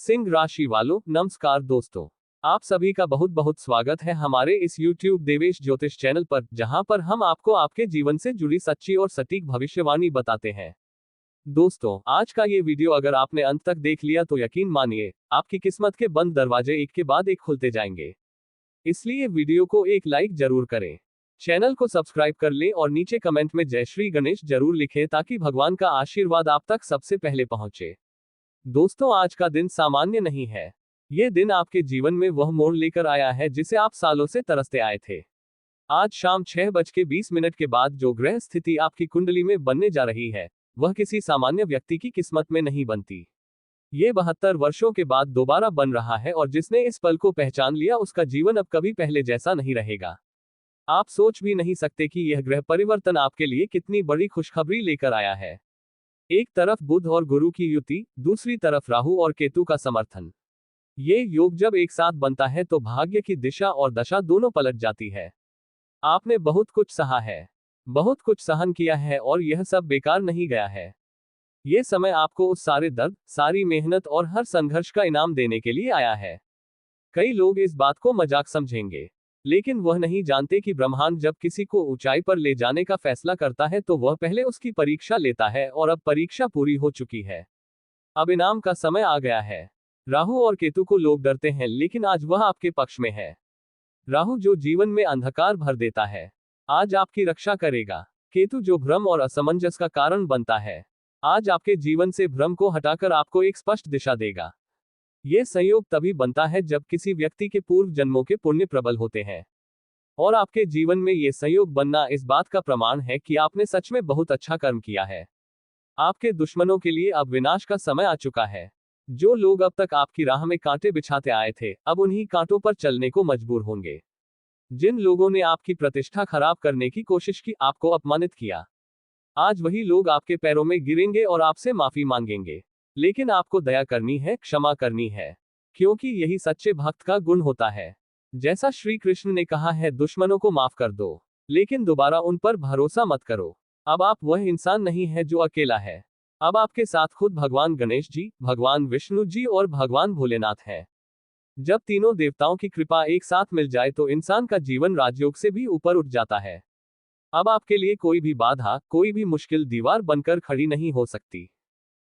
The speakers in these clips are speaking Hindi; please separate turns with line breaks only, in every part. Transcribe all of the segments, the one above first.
सिंह राशि वालों, नमस्कार दोस्तों। आप सभी का बहुत बहुत स्वागत है हमारे इस YouTube देवेश ज्योतिष चैनल पर, जहां पर हम आपको आपके जीवन से जुड़ी सच्ची और सटीक भविष्यवाणी बताते हैं। दोस्तों, आज का ये वीडियो अगर आपने अंत तक देख लिया तो यकीन मानिए, आपकी किस्मत के बंद दरवाजे एक के बाद एक खुलते जाएंगे। इसलिए वीडियो को एक लाइक जरूर करें, चैनल को सब्सक्राइब कर लें और नीचे कमेंट में जय श्री गणेश जरूर लिखें ताकि भगवान का आशीर्वाद आप तक सबसे पहले पहुंचे। दोस्तों, आज का दिन सामान्य नहीं है। ये दिन आपके जीवन में वह मोड़ लेकर आया है जिसे आप सालों से तरसते आए थे। आज शाम 6:20 के बाद जो ग्रह स्थिति आपकी कुंडली में बनने जा रही है, वह किसी सामान्य व्यक्ति की किस्मत में नहीं बनती। ये 72 वर्षों के बाद दोबारा बन रहा है और जिसने इस पल को पहचान लिया उसका जीवन अब कभी पहले जैसा नहीं रहेगा। आप सोच भी नहीं सकते कि यह ग्रह परिवर्तन आपके लिए कितनी बड़ी खुशखबरी लेकर आया है। एक तरफ बुध और गुरु की युति, दूसरी तरफ राहु और केतु का समर्थन। ये योग जब एक साथ बनता है तो भाग्य की दिशा और दशा दोनों पलट जाती है। आपने बहुत कुछ सहा है, बहुत कुछ सहन किया है और यह सब बेकार नहीं गया है। ये समय आपको उस सारे दर्द, सारी मेहनत और हर संघर्ष का इनाम देने के लिए आया है। कई लोग इस बात को मजाक समझेंगे, लेकिन वह नहीं जानते कि ब्रह्मांड जब किसी को ऊंचाई पर ले जाने का फैसला करता है तो वह पहले उसकी परीक्षा लेता है और अब परीक्षा पूरी हो चुकी है। अब इनाम का समय आ गया है। राहु और केतु को लोग डरते हैं, लेकिन आज वह आपके पक्ष में है। राहु जो जीवन में अंधकार भर देता है, आज आपकी रक्षा करेगा। केतु जो भ्रम और असमंजस का कारण बनता है, आज आपके जीवन से भ्रम को हटाकर आपको एक स्पष्ट दिशा देगा। ये संयोग तभी बनता है जब किसी व्यक्ति के पूर्व जन्मों के पुण्य प्रबल होते हैं। और आपके जीवन में ये संयोग बनना इस बात का प्रमाण है कि आपने सच में बहुत अच्छा कर्म किया है। आपके दुश्मनों के लिए अब विनाश का समय आ चुका है। जो लोग अब तक आपकी राह में कांटे बिछाते आए थे, अब उन्हीं कांटों पर चलने को मजबूर होंगे। जिन लोगों ने आपकी प्रतिष्ठा खराब करने की कोशिश की, आपको अपमानित किया, आज वही लोग आपके पैरों में गिरेंगे और आपसे माफी मांगेंगे। लेकिन आपको दया करनी है, क्षमा करनी है, क्योंकि यही सच्चे भक्त का गुण होता है। जैसा श्री कृष्ण ने कहा है, दुश्मनों को माफ कर दो, लेकिन दोबारा उन पर भरोसा मत करो। अब आप वह इंसान नहीं है जो अकेला है। अब आपके साथ खुद भगवान गणेश जी, भगवान विष्णु जी और भगवान भोलेनाथ हैं। जब तीनों देवताओं की कृपा एक साथ मिल जाए तो इंसान का जीवन राजयोग से भी ऊपर उठ जाता है। अब आपके लिए कोई भी बाधा, कोई भी मुश्किल दीवार बनकर खड़ी नहीं हो सकती।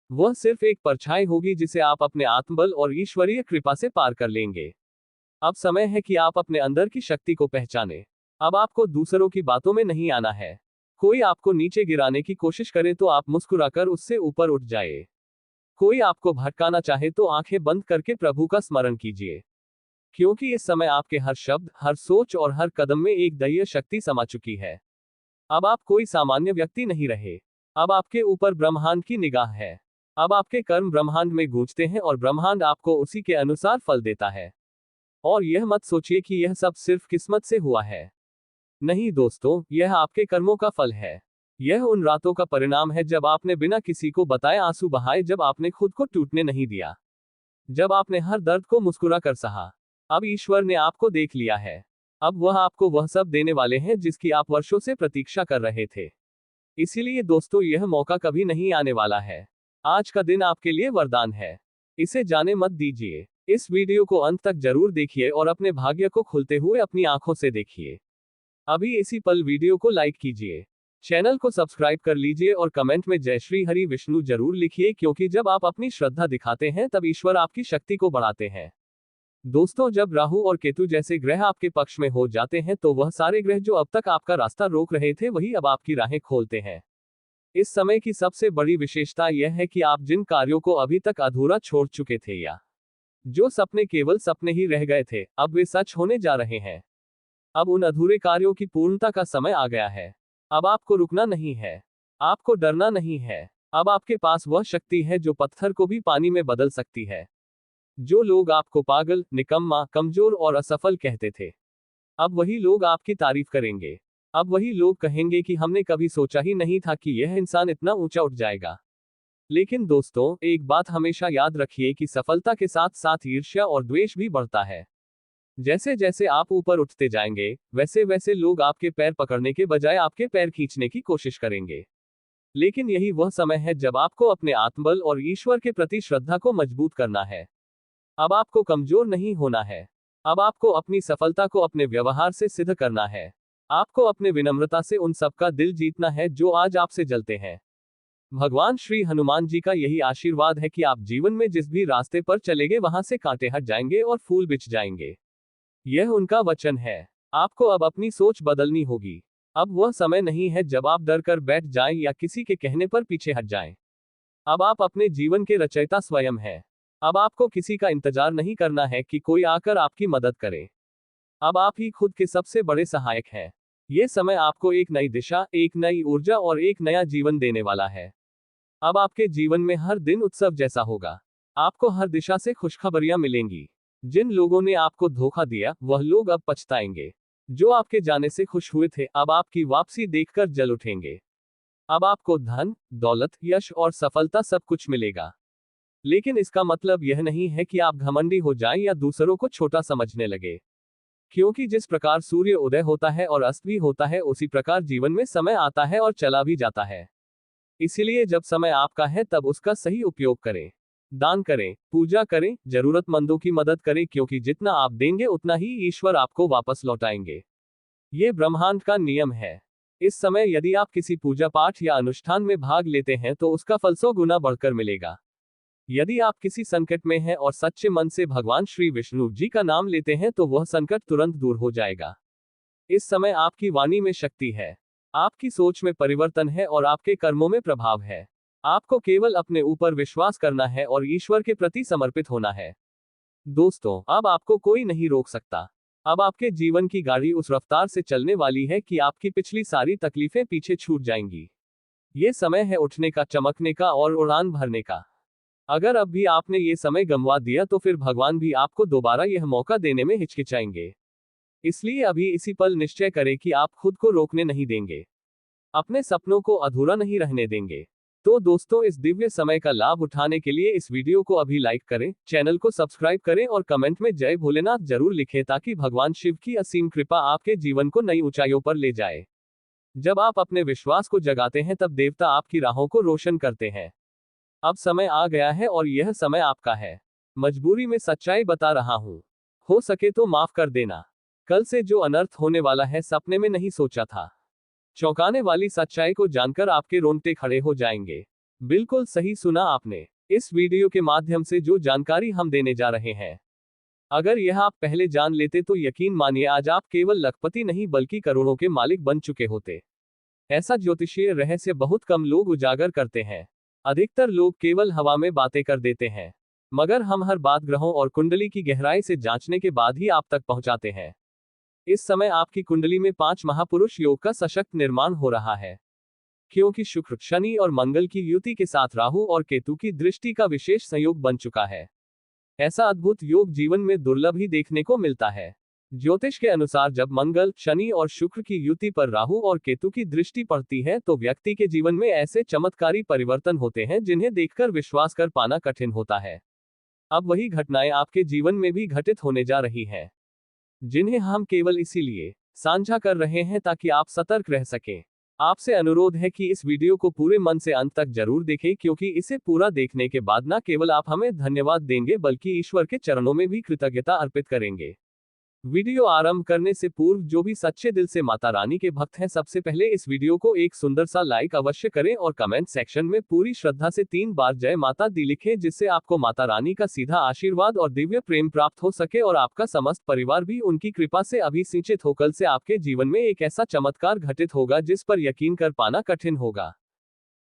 वह सिर्फ एक परछाई होगी जिसे आप अपने आत्मबल और ईश्वरीय कृपा से पार कर लेंगे। अब समय है कि आप अपने अंदर की शक्ति को पहचाने। अब आपको दूसरों की बातों में नहीं आना है। कोई आपको नीचे गिराने की कोशिश करे तो आप मुस्कुराकर उससे ऊपर उठ जाए। कोई आपको भटकाना चाहे तो आंखें बंद करके प्रभु का स्मरण कीजिए, क्योंकि इस समय आपके हर शब्द, हर सोच और हर कदम में एक दैवीय शक्ति समा चुकी है। अब आप कोई सामान्य व्यक्ति नहीं रहे। अब आपके ऊपर ब्रह्मांड की निगाह है। अब आपके कर्म ब्रह्मांड में गूंजते हैं और ब्रह्मांड आपको उसी के अनुसार फल देता है। और यह मत सोचिए कि यह सब सिर्फ किस्मत से हुआ है। नहीं दोस्तों, यह आपके कर्मों का फल है। यह उन रातों का परिणाम है जब आपने बिना किसी को बताए आंसू बहाए, जब आपने खुद को टूटने नहीं दिया, जब आपने हर दर्द को मुस्कुरा कर सहा। अब ईश्वर ने आपको देख लिया है। अब वह आपको वह सब देने वाले हैं जिसकी आप वर्षों से प्रतीक्षा कर रहे थे। इसीलिए दोस्तों, यह मौका कभी नहीं आने वाला है। आज का दिन आपके लिए वरदान है। इसे जाने मत दीजिए। इस वीडियो को अंत तक जरूर देखिए और अपने भाग्य को खुलते हुए अपनी आंखों से देखिए। अभी इसी पल वीडियो को लाइक कीजिए, चैनल को सब्सक्राइब कर लीजिए और कमेंट में जय श्री हरि विष्णु जरूर लिखिए, क्योंकि जब आप अपनी श्रद्धा दिखाते हैं तब ईश्वर आपकी शक्ति को बढ़ाते हैं। दोस्तों, जब राहु और केतु जैसे ग्रह आपके पक्ष में हो जाते हैं तो वह सारे ग्रह जो अब तक आपका रास्ता रोक रहे थे, वही अब आपकी राहें खोलते हैं। इस समय की सबसे बड़ी विशेषता यह है कि आप जिन कार्यों को अभी तक अधूरा छोड़ चुके थे, या जो सपने केवल सपने ही रह गए थे, अब वे सच होने जा रहे हैं। अब उन अधूरे कार्यों की पूर्णता का समय आ गया है। अब आपको रुकना नहीं है, आपको डरना नहीं है। अब आपके पास वह शक्ति है जो पत्थर को भी पानी में बदल सकती है। जो लोग आपको पागल, निकम्मा, कमजोर और असफल कहते थे, अब वही लोग आपकी तारीफ करेंगे। अब वही लोग कहेंगे कि हमने कभी सोचा ही नहीं था कि यह इंसान इतना ऊंचा उठ जाएगा। लेकिन दोस्तों, एक बात हमेशा याद रखिए कि सफलता के साथ साथ ईर्ष्या और द्वेष भी बढ़ता है। जैसे जैसे आप ऊपर उठते जाएंगे, वैसे वैसे लोग आपके पैर पकड़ने के बजाय आपके पैर खींचने की कोशिश करेंगे। लेकिन यही वह समय है जब आपको अपने आत्मबल और ईश्वर के प्रति श्रद्धा को मजबूत करना है। अब आपको कमजोर नहीं होना है। अब आपको अपनी सफलता को अपने व्यवहार से सिद्ध करना है। आपको अपने विनम्रता से उन सबका दिल जीतना है जो आज आपसे जलते हैं। भगवान श्री हनुमान जी का यही आशीर्वाद है कि आप जीवन में जिस भी रास्ते पर चलेंगे वहां से कांटे हट जाएंगे और फूल बिछ जाएंगे। यह उनका वचन है। आपको अब अपनी सोच बदलनी होगी। अब वह समय नहीं है जब आप डर कर बैठ जाएं या किसी के कहने पर पीछे हट जाएं। अब आप अपने जीवन के रचयिता स्वयं हैं। अब आपको किसी का इंतजार नहीं करना है कि कोई आकर आपकी मदद करे। अब आप ही खुद के सबसे बड़े सहायक हैं। ये समय आपको एक नई दिशा, एक नई ऊर्जा और एक नया जीवन देने वाला है। अब आपके जीवन में हर दिन उत्सव जैसा होगा। आपको हर दिशा से खुशखबरियां मिलेंगी। जिन लोगों ने आपको धोखा दिया वह लोग अब पछताएंगे। जो आपके जाने से खुश हुए थे अब आपकी वापसी देखकर जल उठेंगे। अब आपको धन, दौलत, यश और सफलता सब कुछ मिलेगा। लेकिन इसका मतलब यह नहीं है कि आप घमंडी हो जाएं या दूसरों को छोटा समझने लगे। क्योंकि जिस प्रकार सूर्य उदय होता है और अस्त भी होता है उसी प्रकार जीवन में समय आता है और चला भी जाता है। इसीलिए जब समय आपका है तब उसका सही उपयोग करें। दान करें, पूजा करें, जरूरतमंदों की मदद करें क्योंकि जितना आप देंगे उतना ही ईश्वर आपको वापस लौटाएंगे। ये ब्रह्मांड का नियम है। इस समय यदि आप किसी पूजा पाठ या अनुष्ठान में भाग लेते हैं तो उसका फल 100 गुना बढ़कर मिलेगा। यदि आप किसी संकट में हैं और सच्चे मन से भगवान श्री विष्णु जी का नाम लेते हैं तो वह संकट तुरंत दूर हो जाएगा। इस समय आपकी वाणी में शक्ति है। आपकी सोच में परिवर्तन है और आपके कर्मों में प्रभाव है। आपको केवल अपने ऊपर विश्वास करना है और ईश्वर के प्रति समर्पित होना है। दोस्तों, अब आपको कोई नहीं रोक सकता। अब आपके जीवन की गाड़ी उस रफ्तार से चलने वाली है कि आपकी पिछली सारी तकलीफें पीछे छूट जाएंगी। ये समय है उठने का, चमकने का और उड़ान भरने का। अगर अब भी आपने ये समय गंवा दिया तो फिर भगवान भी आपको दोबारा यह मौका देने में हिचकिचाएंगे। इसलिए अभी इसी पल निश्चय करें कि आप खुद को रोकने नहीं देंगे। अपने सपनों को अधूरा नहीं रहने देंगे। तो दोस्तों, इस दिव्य समय का लाभ उठाने के लिए इस वीडियो को अभी लाइक करें, चैनल को सब्सक्राइब करें और कमेंट में जय भोलेनाथ जरूर लिखें ताकि भगवान शिव की असीम कृपा आपके जीवन को नई ऊंचाइयों पर ले जाए। जब आप अपने विश्वास को जगाते हैं तब देवता आपकी राहों को रोशन करते हैं। अब समय आ गया है और यह समय आपका है। मजबूरी में सच्चाई बता रहा हूं। हो सके तो माफ कर देना। कल से जो अनर्थ होने वाला है सपने में नहीं सोचा था। चौंकाने वाली सच्चाई को जानकर आपके रोंगटे खड़े हो जाएंगे। बिल्कुल सही सुना आपने। इस वीडियो के माध्यम से जो जानकारी हम देने जा रहे हैं, अगर यह आप पहले जान लेते तो यकीन मानिए आज आप केवल लखपति नहीं बल्कि करोड़ों के मालिक बन चुके होते। ऐसा ज्योतिषीय रहस्य बहुत कम लोग उजागर करते हैं। अधिकतर लोग केवल हवा में बातें कर देते हैं, मगर हम हर बात ग्रहों और कुंडली की गहराई से जांचने के बाद ही आप तक पहुंचाते हैं। इस समय आपकी कुंडली में 5 महापुरुष योग का सशक्त निर्माण हो रहा है। क्योंकि शुक्र, शनि और मंगल की युति के साथ राहु और केतु की दृष्टि का विशेष संयोग बन चुका है। ऐसा अद्भुत योग जीवन में दुर्लभ ही देखने को मिलता है। ज्योतिष के अनुसार जब मंगल, शनि और शुक्र की युति पर राहु और केतु की दृष्टि पड़ती है तो व्यक्ति के जीवन में ऐसे चमत्कारी परिवर्तन होते हैं जिन्हें देखकर विश्वास कर पाना कठिन होता है। अब वही घटनाएं आपके जीवन में भी घटित होने जा रही हैं, जिन्हें हम केवल इसीलिए साझा कर रहे हैं ताकि आप सतर्क रह सकें। आपसे अनुरोध है कि इस वीडियो को पूरे मन से अंत तक जरूर देखें क्योंकि इसे पूरा देखने के बाद न केवल आप हमें धन्यवाद देंगे बल्कि ईश्वर के चरणों में भी कृतज्ञता अर्पित करेंगे। वीडियो आरंभ करने से पूर्व जो भी सच्चे दिल से माता रानी के भक्त हैं सबसे पहले इस वीडियो को एक सुंदर सा लाइक अवश्य करें और कमेंट सेक्शन में पूरी श्रद्धा से 3 बार जय माता दी लिखें जिससे आपको माता रानी का सीधा आशीर्वाद और दिव्य प्रेम प्राप्त हो सके और आपका समस्त परिवार भी उनकी कृपा से अभिसिंचित हो। कल से आपके जीवन में एक ऐसा चमत्कार घटित होगा जिस पर यकीन कर पाना कठिन होगा।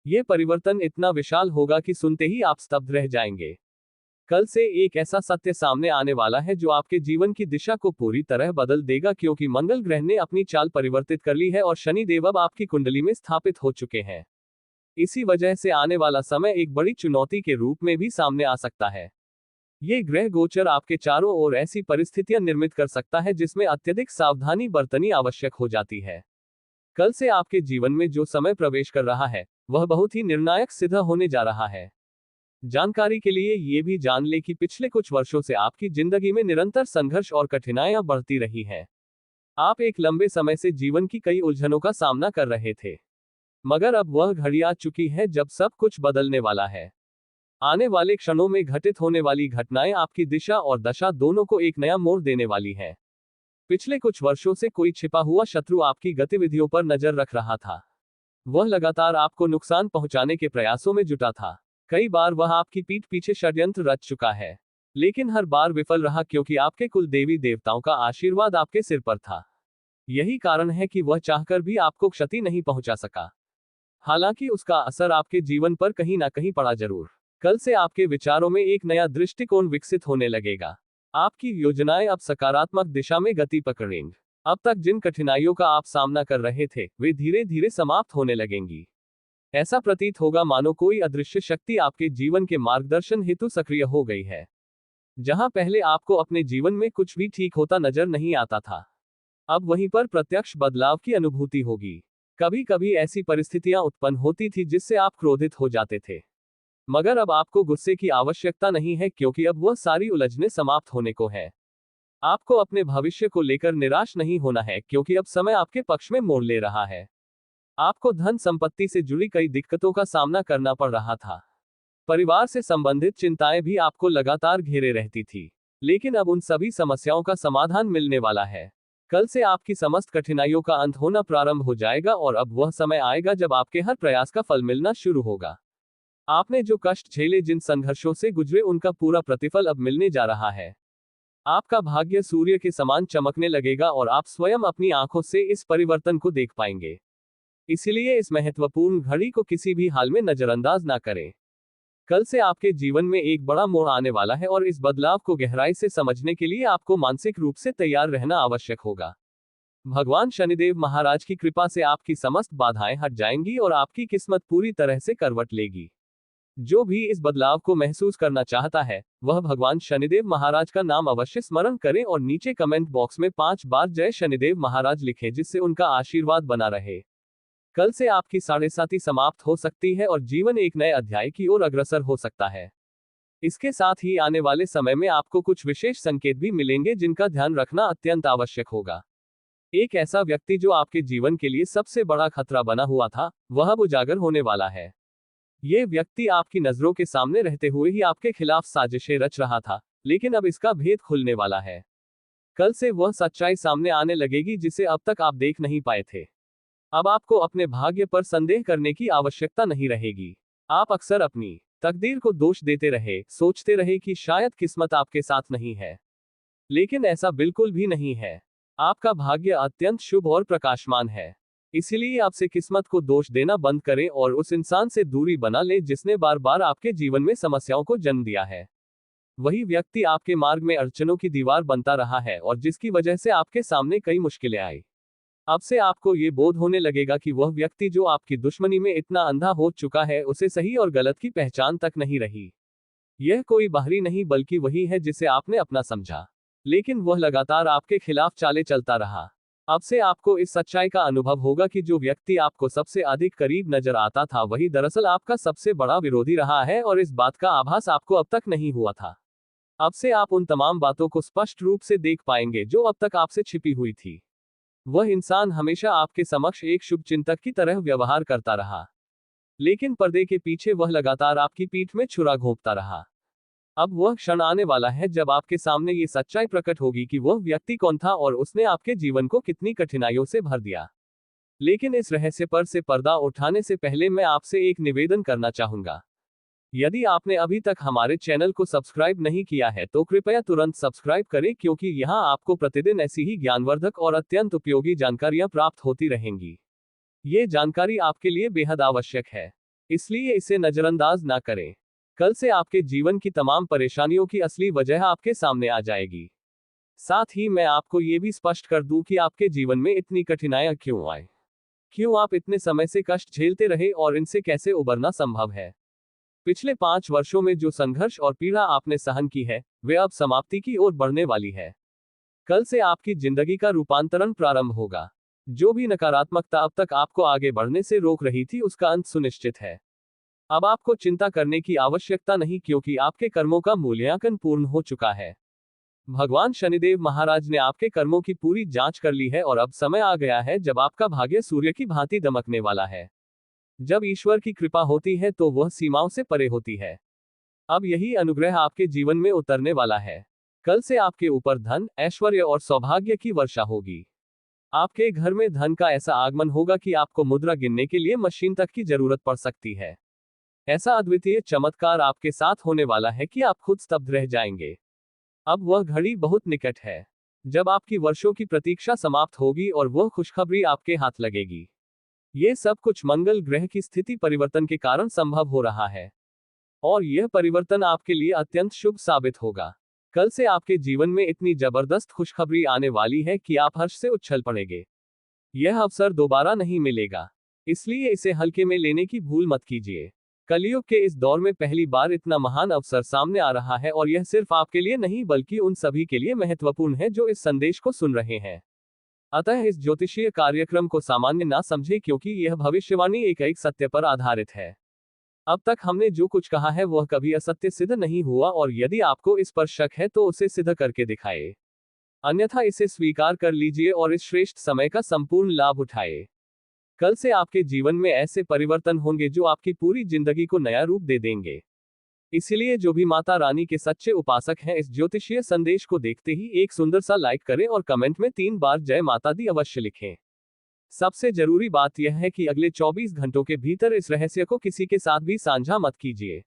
ये परिवर्तन इतना विशाल होगा कि सुनते ही आप स्तब्ध रह जाएंगे। कल से एक ऐसा सत्य सामने आने वाला है जो आपके जीवन की दिशा को पूरी तरह बदल देगा क्योंकि मंगल ग्रह ने अपनी चाल परिवर्तित कर ली है और शनि देव अब आपकी कुंडली में स्थापित हो चुके हैं। इसी वजह से आने वाला समय एक बड़ी चुनौती के रूप में भी सामने आ सकता है। ये ग्रह गोचर आपके चारों ओर ऐसी परिस्थितियां निर्मित कर सकता है जिसमें अत्यधिक सावधानी बरतनी आवश्यक हो जाती है। कल से आपके जीवन में जो समय प्रवेश कर रहा है वह बहुत ही निर्णायक सिद्ध होने जा रहा है। जानकारी के लिए ये भी जान ले कि पिछले कुछ वर्षों से आपकी जिंदगी में निरंतर संघर्ष और कठिनाइयां बढ़ती रही हैं। आप एक लंबे समय से जीवन की कई उलझनों का सामना कर रहे थे, मगर अब वह घड़ी आ चुकी है जब सब कुछ बदलने वाला है। आने वाले क्षणों में घटित होने वाली घटनाएं आपकी दिशा और दशा दोनों को एक नया मोड़ देने वाली हैं। पिछले कुछ वर्षों से कोई छिपा हुआ शत्रु आपकी गतिविधियों पर नजर रख रहा था। वह लगातार आपको नुकसान पहुंचाने के प्रयासों में जुटा था। कई बार वह आपकी पीठ पीछे षड्यंत्र रच चुका है, लेकिन हर बार विफल रहा क्योंकि आपके कुल देवी देवताओं का आशीर्वाद आपके सिर पर था। यही कारण है कि वह चाहकर भी आपको क्षति नहीं पहुंचा सका। हालांकि उसका असर आपके जीवन पर कहीं ना कहीं पड़ा जरूर। कल से आपके विचारों में एक नया दृष्टिकोण विकसित होने लगेगा। आपकी योजनाएं अब सकारात्मक दिशा में गति पकड़ेंगी। अब तक जिन कठिनाइयों का आप सामना कर रहे थे, वे धीरे धीरे समाप्त होने लगेंगी। ऐसा प्रतीत होगा मानो कोई अदृश्य शक्ति आपके जीवन के मार्गदर्शन हेतु सक्रिय हो गई है। जहां पहले आपको अपने जीवन में कुछ भी ठीक होता नजर नहीं आता था, अब वहीं पर प्रत्यक्ष बदलाव की अनुभूति होगी। कभी कभी ऐसी परिस्थितियां उत्पन्न होती थी जिससे आप क्रोधित हो जाते थे, मगर अब आपको गुस्से की आवश्यकता नहीं है क्योंकि अब वह सारी उलझने समाप्त होने को है। आपको अपने भविष्य को लेकर निराश नहीं होना है क्योंकि अब समय आपके पक्ष में मोड़ ले रहा है। आपको धन संपत्ति से जुड़ी कई दिक्कतों का सामना करना पड़ रहा था। परिवार से संबंधित चिंताएं भी आपको लगातार घेरे रहती थी, लेकिन अब उन सभी समस्याओं का समाधान मिलने वाला है। कल से आपकी समस्त कठिनाइयों का अंत होना प्रारंभ हो जाएगा और अब वह समय आएगा जब आपके हर प्रयास का फल मिलना शुरू होगा। आपने जो कष्ट झेले, जिन संघर्षों से गुजरे, उनका पूरा प्रतिफल अब मिलने जा रहा है। आपका भाग्य सूर्य के समान चमकने लगेगा और आप स्वयं अपनी आंखों से इस परिवर्तन को देख पाएंगे। इसलिए इस महत्वपूर्ण घड़ी को किसी भी हाल में नजरअंदाज ना करें। कल से आपके जीवन में एक बड़ा मोड़ आने वाला है और इस बदलाव को गहराई से समझने के लिए आपको मानसिक रूप से तैयार रहना आवश्यक होगा। भगवान शनिदेव महाराज की कृपा से आपकी समस्त बाधाएं हट जाएंगी और आपकी किस्मत पूरी तरह से करवट लेगी। जो भी इस बदलाव को महसूस करना चाहता है, वह भगवान शनिदेव महाराज का नाम अवश्य स्मरण करे और नीचे कमेंट बॉक्स में 5 बार जय शनिदेव महाराज लिखें, जिससे उनका आशीर्वाद बना रहे। कल से आपकी 7:30 समाप्त हो सकती है और जीवन एक नए अध्याय की ओर अग्रसर हो सकता है। इसके साथ ही आने वाले समय में आपको कुछ विशेष संकेत भी मिलेंगे जिनका ध्यान रखना अत्यंत आवश्यक होगा। एक ऐसा व्यक्ति जो आपके जीवन के लिए सबसे बड़ा खतरा बना हुआ था, वह अब उजागर होने वाला है। ये व्यक्ति आपकी नजरों के सामने रहते हुए ही आपके खिलाफ साजिशें रच रहा था, लेकिन अब इसका भेद खुलने वाला है। कल से वह सच्चाई सामने आने लगेगी जिसे अब तक आप देख नहीं पाए थे। अब आपको अपने भाग्य पर संदेह करने की आवश्यकता नहीं रहेगी। आप अक्सर अपनी तकदीर को दोष देते रहे, सोचते रहे कि शायद किस्मत आपके साथ नहीं है, लेकिन ऐसा बिल्कुल भी नहीं है। आपका भाग्य अत्यंत शुभ और प्रकाशमान है। इसलिए आपसे किस्मत को दोष देना बंद करें और उस इंसान से दूरी बना लें जिसने बार बार आपके जीवन में समस्याओं को जन्म दिया है। वही व्यक्ति आपके मार्ग में अड़चनों की दीवार बनता रहा है और जिसकी वजह से आपके सामने कई मुश्किलें आई। अब से आपको ये बोध होने लगेगा कि वह व्यक्ति जो आपकी दुश्मनी में इतना अंधा हो चुका है, उसे सही और गलत की पहचान तक नहीं रही। यह कोई बाहरी नहीं बल्कि वही है जिसे आपने अपना समझा, लेकिन वह लगातार आपके खिलाफ चाले चलता रहा। अब से आपको इस सच्चाई का अनुभव होगा कि जो व्यक्ति आपको सबसे अधिक करीब नजर आता था, वही दरअसल आपका सबसे बड़ा विरोधी रहा है और इस बात का आभास आपको अब तक नहीं हुआ था। अब से आप उन तमाम बातों को स्पष्ट रूप से देख पाएंगे जो अब तक आपसे छिपी हुई थी। वह इंसान हमेशा आपके समक्ष एक शुभ चिंतक की तरह व्यवहार करता रहा, लेकिन पर्दे के पीछे वह लगातार आपकी पीठ में छुरा घोंपता रहा। अब वह क्षण आने वाला है जब आपके सामने ये सच्चाई प्रकट होगी कि वह व्यक्ति कौन था और उसने आपके जीवन को कितनी कठिनाइयों से भर दिया। लेकिन इस रहस्य पर से पर्दा उठाने से पहले मैं आपसे एक निवेदन करना चाहूंगा। यदि आपने अभी तक हमारे चैनल को सब्सक्राइब नहीं किया है तो कृपया तुरंत सब्सक्राइब करें, क्योंकि यहां आपको प्रतिदिन ऐसी ही ज्ञानवर्धक और अत्यंत उपयोगी जानकारियां प्राप्त होती रहेंगी। ये जानकारी आपके लिए बेहद आवश्यक है, इसलिए इसे नजरअंदाज ना करें। कल से आपके जीवन की तमाम परेशानियों की असली वजह आपके सामने आ जाएगी। साथ ही मैं आपको ये भी स्पष्ट कर दूं कि आपके जीवन में इतनी कठिनाइयां क्यों आए, क्यों आप इतने समय से कष्ट झेलते रहे और इनसे कैसे उबरना संभव है। पिछले 5 वर्षों में जो संघर्ष और पीड़ा आपने सहन की है, वे अब समाप्ति की ओर बढ़ने वाली है। कल से आपकी जिंदगी का रूपांतरण प्रारंभ होगा। जो भी नकारात्मकता अब तक आपको आगे बढ़ने से रोक रही थी, उसका अंत सुनिश्चित है। अब आपको चिंता करने की आवश्यकता नहीं, क्योंकि आपके कर्मों का मूल्यांकन पूर्ण हो चुका है। भगवान शनिदेव महाराज ने आपके कर्मों की पूरी जांच कर ली है और अब समय आ गया है जब आपका भाग्य सूर्य की भांति दमकने वाला है। जब ईश्वर की कृपा होती है तो वह सीमाओं से परे होती है। अब यही अनुग्रह आपके जीवन में उतरने वाला है। कल से आपके ऊपर धन, ऐश्वर्य और सौभाग्य की वर्षा होगी। आपके घर में धन का ऐसा आगमन होगा कि आपको मुद्रा गिनने के लिए मशीन तक की जरूरत पड़ सकती है। ऐसा अद्वितीय चमत्कार आपके साथ होने वाला है कि आप खुद स्तब्ध रह जाएंगे। अब वह घड़ी बहुत निकट है जब आपकी वर्षों की प्रतीक्षा समाप्त होगी और वह खुशखबरी आपके हाथ लगेगी। ये सब कुछ मंगल ग्रह की स्थिति परिवर्तन के कारण संभव हो रहा है और यह परिवर्तन आपके लिए अत्यंत शुभ साबित होगा। कल से आपके जीवन में इतनी जबरदस्त खुशखबरी आने वाली है कि आप हर्ष से उछल पड़ेंगे। यह अवसर दोबारा नहीं मिलेगा, इसलिए इसे हल्के में लेने की भूल मत कीजिए। कलयुग के इस दौर में पहली बार इतना महान अवसर सामने आ रहा है और यह सिर्फ आपके लिए नहीं बल्कि उन सभी के लिए महत्वपूर्ण है जो इस संदेश को सुन रहे हैं। अतः इस ज्योतिषीय कार्यक्रम को सामान्य ना समझे क्योंकि यह भविष्यवाणी एक सत्य पर आधारित है। अब तक हमने जो कुछ कहा है वह कभी असत्य सिद्ध नहीं हुआ और यदि आपको इस पर शक है तो उसे सिद्ध करके दिखाए, अन्यथा इसे स्वीकार कर लीजिए और इस श्रेष्ठ समय का संपूर्ण लाभ उठाए। कल से आपके जीवन में ऐसे परिवर्तन होंगे जो आपकी पूरी जिंदगी को नया रूप दे देंगे। इसलिए जो भी माता रानी के सच्चे उपासक हैं इस ज्योतिषीय संदेश को देखते ही एक सुंदर सा लाइक करें और कमेंट में 3 बार जय माता दी अवश्य लिखें। सबसे जरूरी बात यह है कि अगले 24 घंटों के भीतर इस रहस्य को किसी के साथ भी साझा मत कीजिए।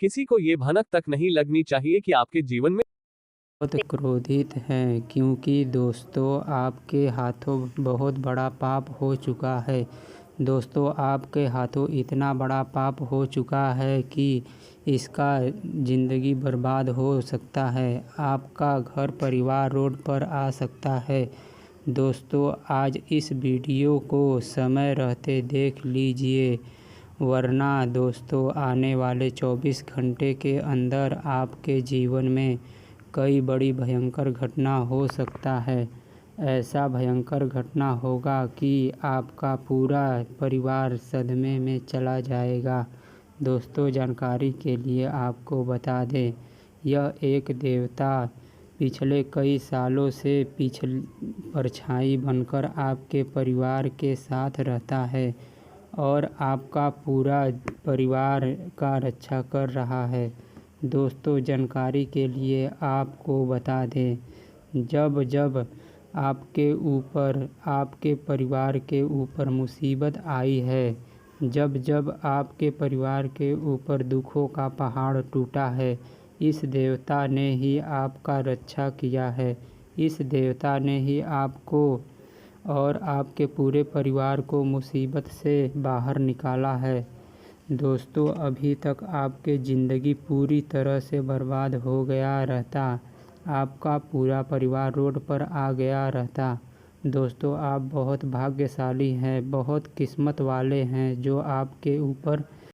किसी को ये भनक तक नहीं लगनी चाहिए कि आपके जीवन में
बहुत क्रोधित हैं क्योंकि दोस्तों आपके हाथों बहुत बड़ा पाप हो चुका है। दोस्तों आपके हाथों इतना बड़ा पाप हो चुका है कि इसका ज़िंदगी बर्बाद हो सकता है। आपका घर परिवार रोड पर आ सकता है। दोस्तों आज इस वीडियो को समय रहते देख लीजिए, वरना दोस्तों आने वाले 24 घंटे के अंदर आपके जीवन में कई बड़ी भयंकर घटना हो सकता है। ऐसा भयंकर घटना होगा कि आपका पूरा परिवार सदमे में चला जाएगा। दोस्तों जानकारी के लिए आपको बता दें, यह एक देवता पिछले कई सालों से परछाई बनकर आपके परिवार के साथ रहता है और आपका पूरा परिवार का रक्षा कर रहा है। दोस्तों जानकारी के लिए आपको बता दें, जब जब आपके ऊपर, आपके परिवार के ऊपर मुसीबत आई है, जब जब आपके परिवार के ऊपर दुखों का पहाड़ टूटा है, इस देवता ने ही आपका रक्षा किया है। इस देवता ने ही आपको और आपके पूरे परिवार को मुसीबत से बाहर निकाला है। दोस्तों अभी तक आपकी ज़िंदगी पूरी तरह से बर्बाद हो गया रहता, आपका पूरा परिवार रोड पर आ गया रहता। दोस्तों आप बहुत भाग्यशाली हैं, बहुत किस्मत वाले हैं जो आपके ऊपर